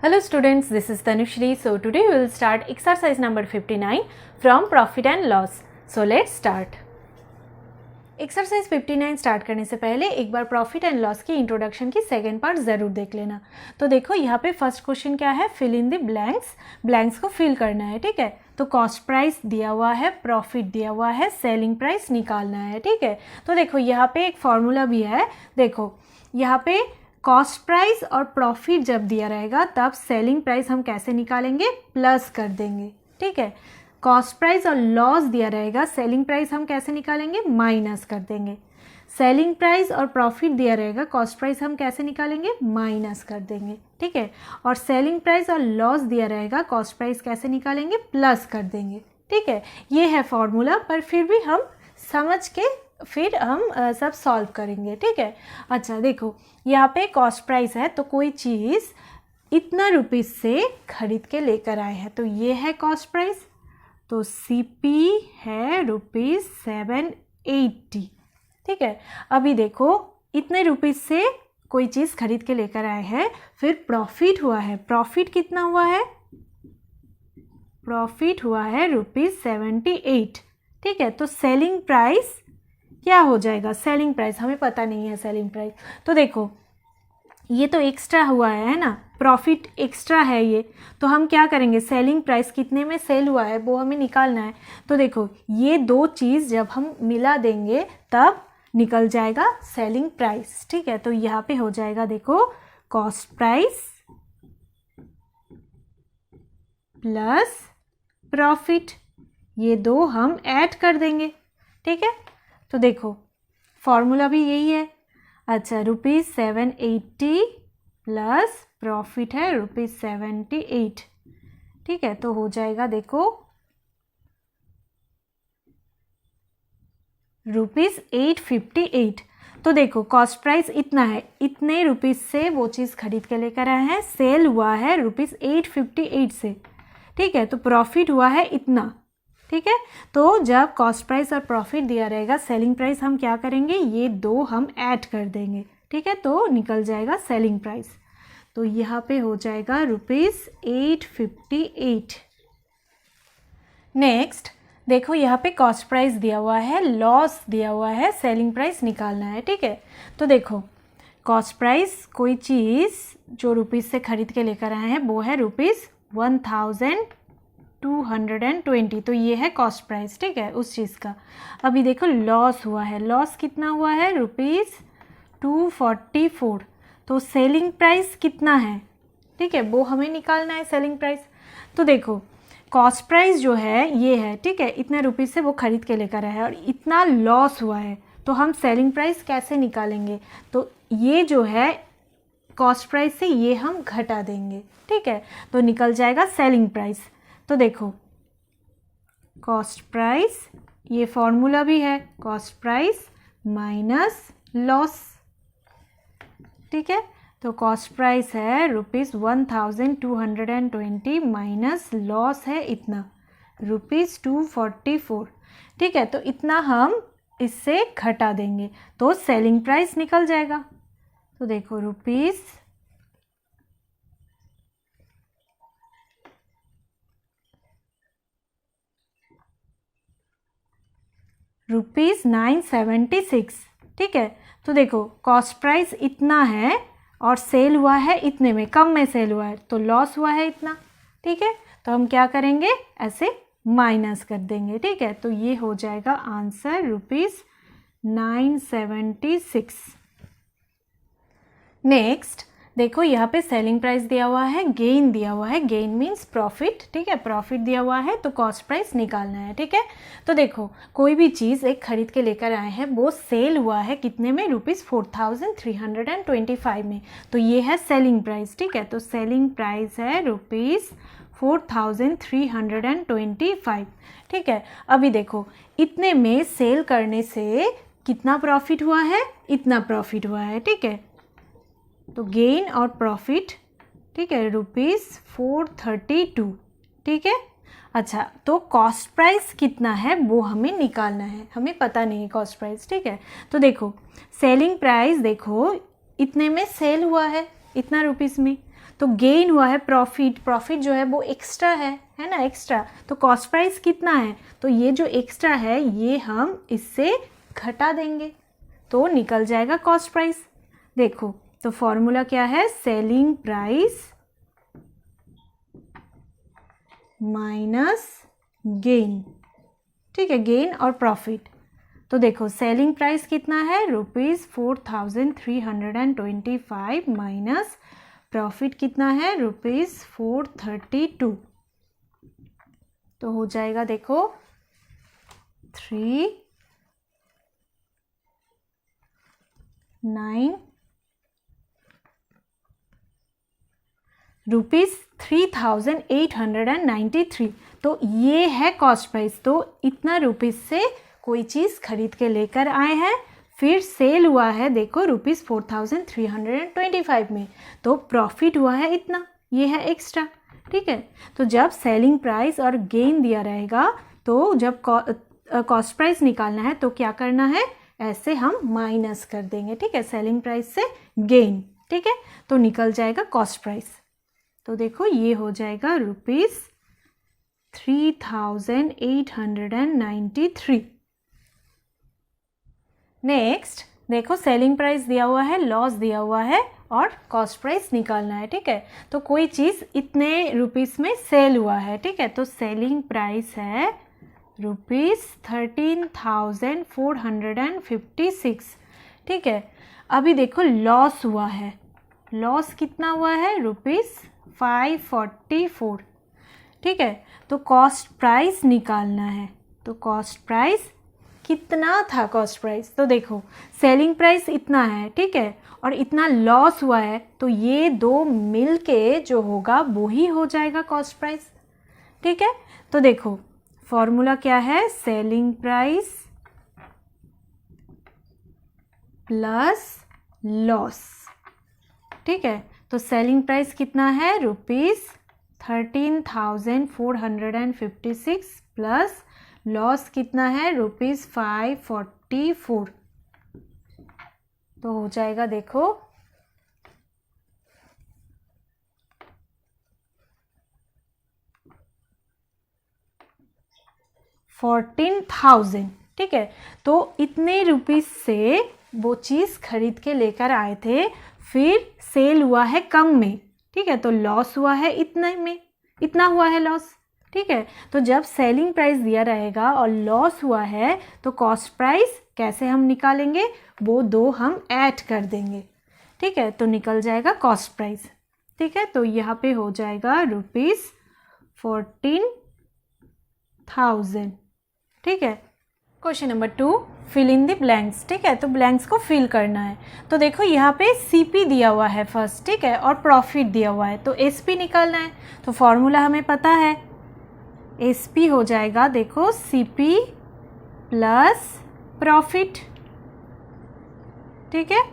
Hello students, this is Tanushri. So today we will start exercise number 59 from profit and loss. So let's start. Exercise 59 start करने से पहले एक बार profit and loss की introduction की second part ज़रूर देख लेना। तो देखो यहाँ पे फर्स्ट क्वेश्चन क्या है, fill in the blanks, blanks को फिल करना है, ठीक है। तो कॉस्ट प्राइस दिया हुआ है, प्रॉफिट दिया हुआ है, सेलिंग प्राइस निकालना है, ठीक है। तो देखो यहाँ पे एक फॉर्मूला भी है, देखो यहाँ पे कॉस्ट प्राइस और प्रॉफिट जब दिया रहेगा तब सेलिंग प्राइस हम कैसे निकालेंगे, प्लस कर देंगे, ठीक है। कॉस्ट प्राइस और लॉस दिया रहेगा, सेलिंग प्राइस हम कैसे निकालेंगे, माइनस कर देंगे। सेलिंग प्राइस और प्रॉफिट दिया रहेगा, कॉस्ट प्राइस हम कैसे निकालेंगे, माइनस कर देंगे, ठीक है। और सेलिंग प्राइस और लॉस दिया रहेगा, कॉस्ट प्राइस कैसे निकालेंगे, प्लस कर देंगे, ठीक है। ये है फॉर्मूला, पर फिर भी हम समझ के फिर हम सब सॉल्व करेंगे, ठीक है। अच्छा देखो यहाँ पे कॉस्ट प्राइस है, तो कोई चीज़ इतना रुपीज़ से खरीद के लेकर आए हैं, तो ये है कॉस्ट प्राइस। तो CP है ₹780, ठीक है। अभी देखो इतने रुपीज़ से कोई चीज़ खरीद के लेकर आए हैं, फिर प्रॉफिट हुआ है, प्रॉफिट कितना हुआ है, प्रॉफिट हुआ है ₹78, ठीक है। तो सेलिंग प्राइस क्या हो जाएगा, सेलिंग प्राइस हमें पता नहीं है सेलिंग प्राइस। तो देखो ये तो एक्स्ट्रा हुआ है ना, प्रॉफिट एक्स्ट्रा है ये, तो हम क्या करेंगे, सेलिंग प्राइस कितने में सेल हुआ है वो हमें निकालना है। तो देखो ये दो चीज़ जब हम मिला देंगे तब निकल जाएगा सेलिंग प्राइस, ठीक है। तो यहाँ पे हो जाएगा देखो कॉस्ट प्राइस प्लस प्रॉफिट, ये दो हम ऐड कर देंगे, ठीक है। तो देखो फॉर्मूला भी यही है। अच्छा ₹780 प्लस प्रॉफिट है ₹78, ठीक है। तो हो जाएगा देखो ₹858। तो देखो कॉस्ट प्राइस इतना है, इतने रुपीज़ से वो चीज़ खरीद के लेकर आए हैं, सेल हुआ है ₹858 से, ठीक है। तो प्रॉफिट हुआ है इतना, ठीक है। तो जब कॉस्ट प्राइस और प्रॉफिट दिया रहेगा, सेलिंग प्राइस हम क्या करेंगे, ये दो हम ऐड कर देंगे, ठीक है। तो निकल जाएगा सेलिंग प्राइस। तो यहाँ पे हो जाएगा ₹858। नेक्स्ट देखो यहाँ पे कॉस्ट प्राइस दिया हुआ है, लॉस दिया हुआ है, सेलिंग प्राइस निकालना है, ठीक है। तो देखो कॉस्ट प्राइस कोई चीज़ जो रुपीज़ से खरीद के लेकर आए हैं वो है ₹1220, तो ये है कॉस्ट प्राइस, ठीक है, उस चीज़ का। अभी देखो लॉस हुआ है, लॉस कितना हुआ है, ₹244, तो सेलिंग प्राइस कितना है, ठीक है, वो हमें निकालना है सेलिंग प्राइस। तो देखो कॉस्ट प्राइस जो है ये है, ठीक है, इतने रुपीज़ से वो खरीद के लेकर आया है और इतना लॉस हुआ है, तो हम सेलिंग प्राइस कैसे निकालेंगे, तो ये जो है कॉस्ट प्राइस से ये हम घटा देंगे, ठीक है। तो निकल जाएगा सेलिंग प्राइस। तो देखो कॉस्ट प्राइस, ये फॉर्मूला भी है, कॉस्ट प्राइस माइनस लॉस, ठीक है। तो कॉस्ट प्राइस है ₹1220 माइनस लॉस है इतना ₹244, ठीक है। तो इतना हम इससे घटा देंगे तो सेलिंग प्राइस निकल जाएगा। तो देखो ₹976, ठीक है। तो देखो कॉस्ट प्राइस इतना है और सेल हुआ है इतने में, कम में सेल हुआ है, तो लॉस हुआ है इतना, ठीक है। तो हम क्या करेंगे, ऐसे माइनस कर देंगे, ठीक है। तो ये हो जाएगा आंसर ₹976। नेक्स्ट देखो यहाँ पे सेलिंग प्राइस दिया हुआ है, गेन दिया हुआ है, गेन मीन्स प्रॉफिट, ठीक है, प्रॉफिट दिया हुआ है, तो कॉस्ट प्राइस निकालना है, ठीक है। तो देखो कोई भी चीज़ एक खरीद के लेकर आए हैं, वो सेल हुआ है कितने में, ₹4325 में, तो ये है सेलिंग प्राइस, ठीक है। तो सेलिंग प्राइस है ₹4325, ठीक है। अभी देखो इतने में सेल करने से कितना प्रॉफिट हुआ है, इतना प्रॉफिट हुआ है, ठीक है। तो गेन और प्रॉफिट, ठीक है, ₹432, ठीक है। अच्छा तो कॉस्ट प्राइस कितना है वो हमें निकालना है, हमें पता नहीं है कॉस्ट प्राइस, ठीक है। तो देखो सेलिंग प्राइस देखो इतने में सेल हुआ है, इतना रुपीज़ में, तो गेन हुआ है प्रॉफिट, प्रॉफिट जो है वो एक्स्ट्रा है ना, एक्स्ट्रा। तो कॉस्ट प्राइस कितना है, तो ये जो एक्स्ट्रा है ये हम इससे घटा देंगे तो निकल जाएगा कॉस्ट प्राइस। देखो तो फॉर्मूला क्या है, सेलिंग प्राइस माइनस गेन, ठीक है, गेन और प्रॉफिट। तो देखो सेलिंग प्राइस कितना है, ₹4325 माइनस प्रॉफिट कितना है, ₹432। तो हो जाएगा देखो 3,893। तो ये है कॉस्ट प्राइस। तो इतना रुपीस से कोई चीज़ खरीद के लेकर आए हैं, फिर सेल हुआ है देखो ₹4325 में, तो प्रॉफिट हुआ है इतना, ये है एक्स्ट्रा, ठीक है। तो जब सेलिंग प्राइस और गेन दिया रहेगा तो जब कॉस्ट प्राइस निकालना है तो क्या करना है, ऐसे हम माइनस कर देंगे, ठीक है, सेलिंग प्राइस से गेन, ठीक है, तो निकल जाएगा कॉस्ट प्राइस। तो देखो ये हो जाएगा ₹3,893। नेक्स्ट देखो सेलिंग प्राइस दिया हुआ है, लॉस दिया हुआ है और कॉस्ट प्राइस निकालना है, ठीक है। तो कोई चीज़ इतने रुपीस में सेल हुआ है, ठीक है, तो सेलिंग प्राइस है ₹13,456, ठीक है। अभी देखो लॉस हुआ है, लॉस कितना हुआ है, ₹544, ठीक है। तो कॉस्ट प्राइस निकालना है, तो कॉस्ट प्राइस कितना था, कॉस्ट प्राइस तो देखो सेलिंग प्राइस इतना है, ठीक है, और इतना लॉस हुआ है, तो ये दो मिल के जो होगा वो ही हो जाएगा कॉस्ट प्राइस, ठीक है। तो देखो फॉर्मूला क्या है, सेलिंग प्राइस प्लस लॉस, ठीक है। तो सेलिंग प्राइस कितना है, ₹13,456 प्लस लॉस कितना है, ₹544। तो हो जाएगा देखो 14,000, ठीक है। तो इतने रुपीस से वो चीज़ खरीद के लेकर आए थे, फिर सेल हुआ है कम में, ठीक है, तो लॉस हुआ है इतने में, इतना हुआ है लॉस, ठीक है। तो जब सेलिंग प्राइस दिया रहेगा और लॉस हुआ है तो कॉस्ट प्राइस कैसे हम निकालेंगे, वो दो हम ऐड कर देंगे, ठीक है, तो निकल जाएगा कॉस्ट प्राइस, ठीक है। तो यहाँ पे हो जाएगा ₹14,000, ठीक है। Question number 2, fill in the blanks, ठीक है, तो ब्लैंक्स को फिल करना है। तो देखो यहाँ पे सीपी दिया हुआ है फर्स्ट, ठीक है, और प्रॉफिट दिया हुआ है, तो एसपी निकालना है। तो फॉर्मूला हमें पता है, एसपी हो जाएगा देखो सीपी प्लस प्रॉफिट, ठीक है।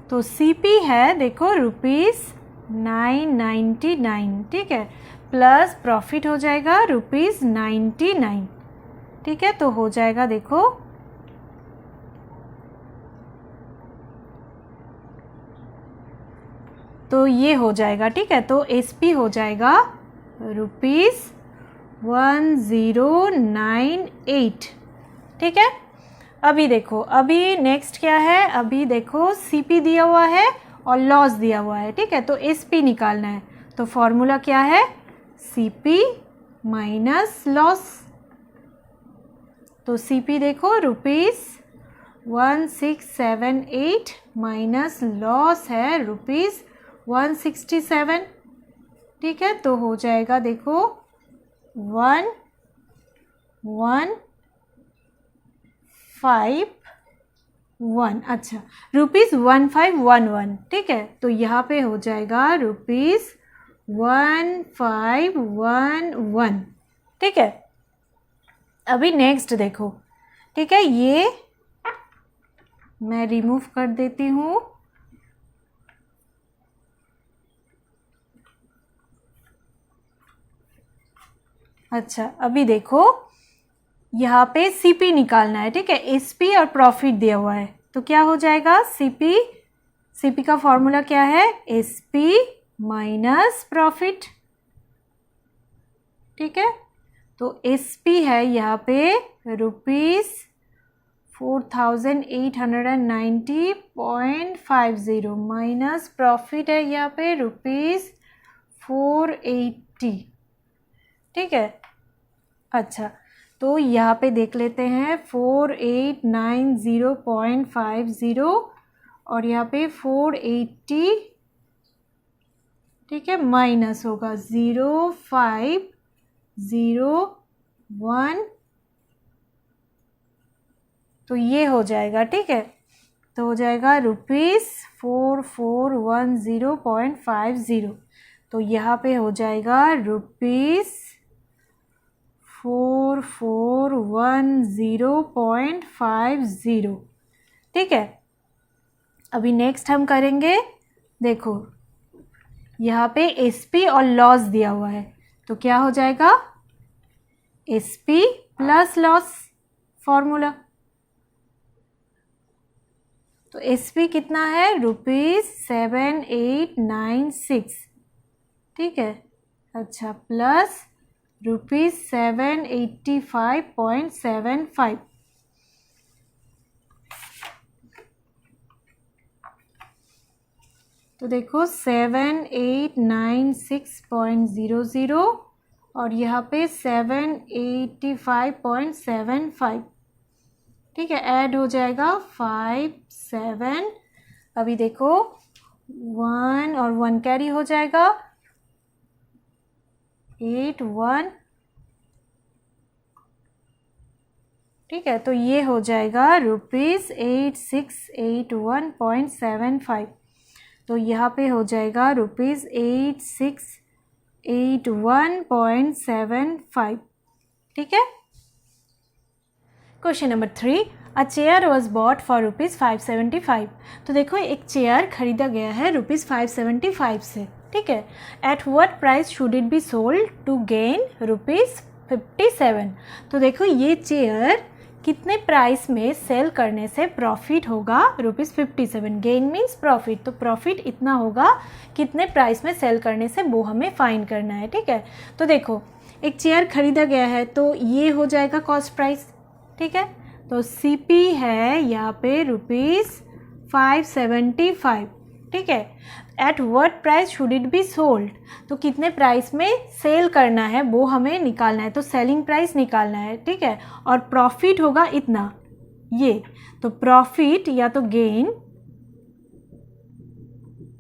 तो सीपी है देखो ₹999, ठीक है, प्लस प्रॉफिट हो जाएगा ₹99, ठीक है। तो हो जाएगा देखो तो ये हो जाएगा, ठीक है। तो एसपी हो जाएगा ₹1098, ठीक है। अभी देखो अभी नेक्स्ट क्या है, अभी देखो सीपी दिया हुआ है और लॉस दिया हुआ है, ठीक है, तो एसपी निकालना है। तो फॉर्मूला क्या है, सीपी माइनस लॉस। तो सीपी देखो ₹1678 माइनस लॉस है ₹167, ठीक है। तो हो जाएगा देखो 1151, अच्छा ₹1511, ठीक है। तो यहाँ पे हो जाएगा ₹1511, ठीक है। अभी नेक्स्ट देखो, ठीक है, ये मैं रिमूव कर देती हूँ, अच्छा अभी देखो यहाँ पे सीपी निकालना है, ठीक है, एसपी और प्रॉफिट दिया हुआ है, तो क्या हो जाएगा, सीपी CP का फॉर्मूला क्या है? SP माइनस प्रॉफिट, ठीक है। तो SP है यहाँ पे ₹4,890.50 माइनस प्रॉफिट है यहाँ पे ₹480, ठीक है। अच्छा, तो यहाँ पे देख लेते हैं 4890.50 और यहाँ पे 480, ठीक है, माइनस होगा 0501, तो ये हो जाएगा, ठीक है। तो हो जाएगा ₹4410.50, तो यहाँ पे हो जाएगा ₹4410.50, ठीक है। अभी नेक्स्ट हम करेंगे, देखो यहाँ पे SP और लॉस दिया हुआ है, तो क्या हो जाएगा? SP प्लस लॉस फॉर्मूला, तो SP कितना है? ₹7896, ठीक है। अच्छा, प्लस ₹785.75, तो देखो 7896.00 और यहाँ पे 785.75, ठीक है। ऐड हो जाएगा 57, अभी देखो 1 और 1 कैरी हो जाएगा 81, ठीक है। तो ये हो जाएगा ₹8681.75, तो यहाँ पे हो जाएगा ₹8681.75, ठीक है। Question number 3, a chair was bought for ₹575, तो देखो एक चेयर खरीदा गया है ₹575 से, ठीक है। At what price should it be sold to gain ₹57, तो देखो ये चेयर कितने प्राइस में सेल करने से प्रॉफिट होगा? ₹57, गेन मीन्स प्रॉफिट, तो प्रॉफिट इतना होगा कितने प्राइस में सेल करने से, वो हमें फाइंड करना है, ठीक है। तो देखो एक चेयर खरीदा गया है, तो ये हो जाएगा कॉस्ट प्राइस, ठीक है। तो CP है यहाँ पे ₹575, ठीक है। At what price should it be sold, तो कितने प्राइस में सेल करना है वो हमें निकालना है, तो सेलिंग प्राइस निकालना है, ठीक है। और प्रॉफिट होगा इतना, ये तो प्रॉफिट या तो गेन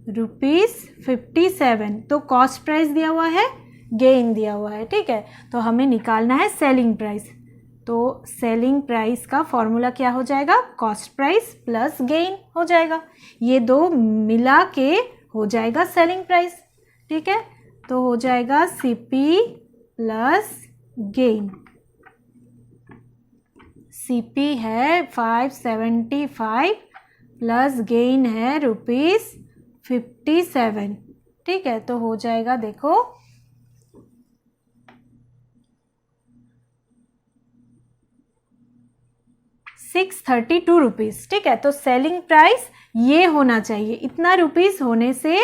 ₹57, तो कॉस्ट प्राइस दिया हुआ है, गेन दिया हुआ है, ठीक है। तो हमें निकालना है सेलिंग प्राइस, तो सेलिंग प्राइस का फॉर्मूला क्या हो जाएगा? कॉस्ट प्राइस प्लस गेन हो जाएगा, ये दो मिला के हो जाएगा सेलिंग प्राइस, ठीक है। तो हो जाएगा CP प्लस गेन, CP है 575 प्लस गेन है ₹57, ठीक है। तो हो जाएगा देखो 632 रुपीज़, ठीक है। तो सेलिंग प्राइस ये होना चाहिए, इतना रुपीस होने से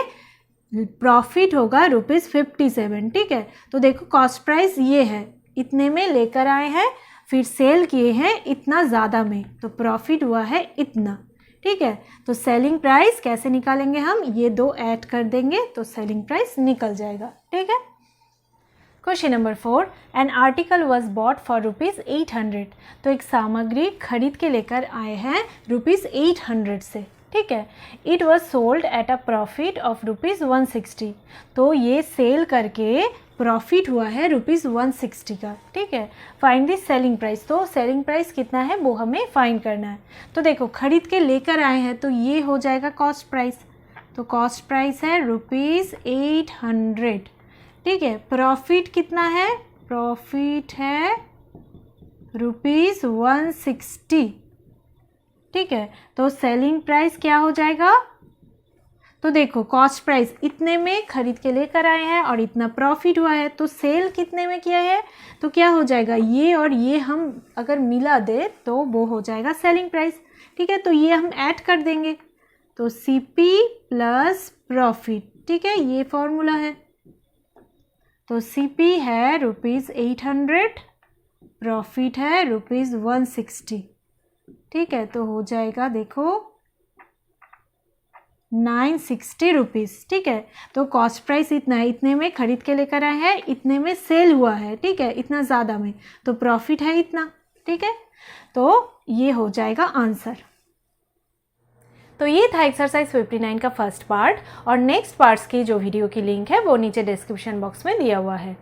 प्रॉफिट होगा ₹57, ठीक है। तो देखो कॉस्ट प्राइस ये है, इतने में लेकर आए हैं, फिर सेल किए हैं इतना ज़्यादा में, तो प्रॉफिट हुआ है इतना, ठीक है। तो सेलिंग प्राइस कैसे निकालेंगे हम? ये दो ऐड कर देंगे तो सेलिंग प्राइस निकल जाएगा, ठीक है। Question number 4, an article was bought for ₹800, तो एक सामग्री खरीद के लेकर आए हैं ₹800 से, ठीक है। It was sold at a profit of ₹160, तो ये सेल करके प्रॉफिट हुआ है ₹160 का, ठीक है। फाइंड द सेलिंग प्राइस, तो सेलिंग प्राइस कितना है वो हमें फाइंड करना है। तो देखो खरीद के लेकर आए हैं तो ये हो जाएगा कॉस्ट प्राइस, तो कॉस्ट प्राइस है ₹800, ठीक है। प्रॉफिट कितना है? प्रॉफिट है ₹160, ठीक है। तो सेलिंग प्राइस क्या हो जाएगा? तो देखो कॉस्ट प्राइस इतने में खरीद के लेकर आए हैं और इतना प्रॉफिट हुआ है, तो सेल कितने में किया है, तो क्या हो जाएगा ये और ये हम अगर मिला दे तो वो हो जाएगा सेलिंग प्राइस, ठीक है। तो ये हम ऐड कर देंगे, तो CP प्लस प्रॉफिट, ठीक है, ये फॉर्मूला है। तो CP है ₹800, प्रॉफिट है ₹160, ठीक है। तो हो जाएगा देखो 960 रुपीज़, ठीक है। तो कॉस्ट प्राइस इतना है, इतने में खरीद के लेकर आए हैं, इतने में सेल हुआ है, ठीक है, इतना ज़्यादा में, तो प्रॉफिट है इतना, ठीक है। तो ये हो जाएगा आंसर। तो ये था एक्सरसाइज 59 का फर्स्ट पार्ट, और नेक्स्ट पार्ट्स की जो वीडियो की लिंक है वो नीचे डिस्क्रिप्शन बॉक्स में दिया हुआ है।